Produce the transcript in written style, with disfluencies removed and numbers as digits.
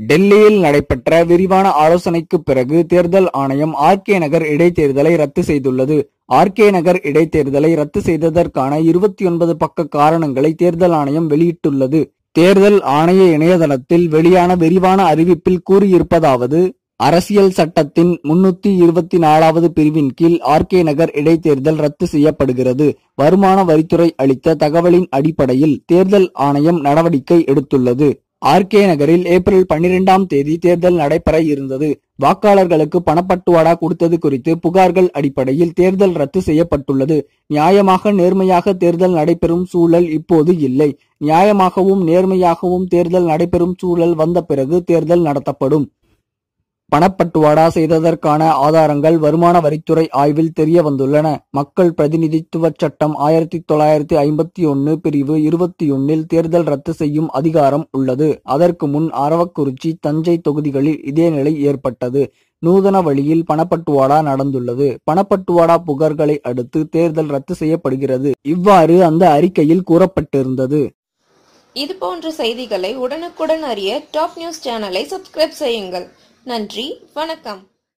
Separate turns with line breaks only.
டெல்லியில் நடைபெற்ற விரிவான ஆலோசனைக்கு பிறகு தேர்தல் ஆணையம் ஆர்கே நகர் இடைத்தேர்தலை ரத்து செய்துள்ளது. ஆர்கே நகர் இடைத்தேர்தலை ரத்து செய்ததற்கான 29 பக்க காரணங்களை தேர்தல் ஆணையம் வெளியிட்டுள்ளது. தேர்தல் ஆணைய இணையதளத்தில் வெளியான விரிவான அறிவிப்பில் கூறியிருப்பதாவது: அரசியல் சட்டத்தின் 324வது பிரிவின் கீழ் ஆர்கே நகர் இடைத்தேர்தல் ரத்து செய்யப்படுகிறது. வருமான வரித்துறை அளித்த தகவலின் அடிப்படையில் தேர்தல் ஆணையம் நடவடிக்கை எடுத்துள்ளது. ஆர்கே நகரில் ஏப்ரல் 12ஆம் தேதி தேர்தல் நடைபெற இருந்தது. வாக்காளர்களுக்கு பணப்பட்டுவாடா கொடுத்தது குறித்து புகார்கள் அடிப்படையில் தேர்தல் ரத்து செய்யப்பட்டுள்ளது. நியாயமாக நேர்மையாக தேர்தல் நடைபெறும் சூழல் இப்போது இல்லை. நியாயமாகவும் நேர்மையாகவும் தேர்தல் நடைபெறும் சூழல் வந்த பிறகு தேர்தல் நடத்தப்படும். பணப்பட்டுவாடா செய்ததற்கான ஆதாரங்கள் வருமான வரித்துறை ஆய்வில் தெரிய வந்துள்ளன. மக்கள் பிரதிநிதித்துவ சட்டம் 1951 பிரிவு 21 தேர்தல் ரத்து செய்யும் அதிகாரம் உள்ளது. அதற்கு முன் அரவக்குறிச்சி, தஞ்சை தொகுதிகளில் இதே நிலை ஏற்பட்டது. நூதன வழியில் பணப்பட்டுவாடா நடந்துள்ளது. பணப்பட்டுவாடா புகார்களை அடுத்து தேர்தல் ரத்து செய்யப்படுகிறது. இவ்வாறு அந்த அறிக்கையில் கூறப்பட்டிருந்தது.
இது போன்ற செய்திகளை உடனுக்குடன் அறிய டாப் நியூஸ் சேனலை சப்ஸ்கிரைப் செய்யுங்கள். நன்றி, வணக்கம்.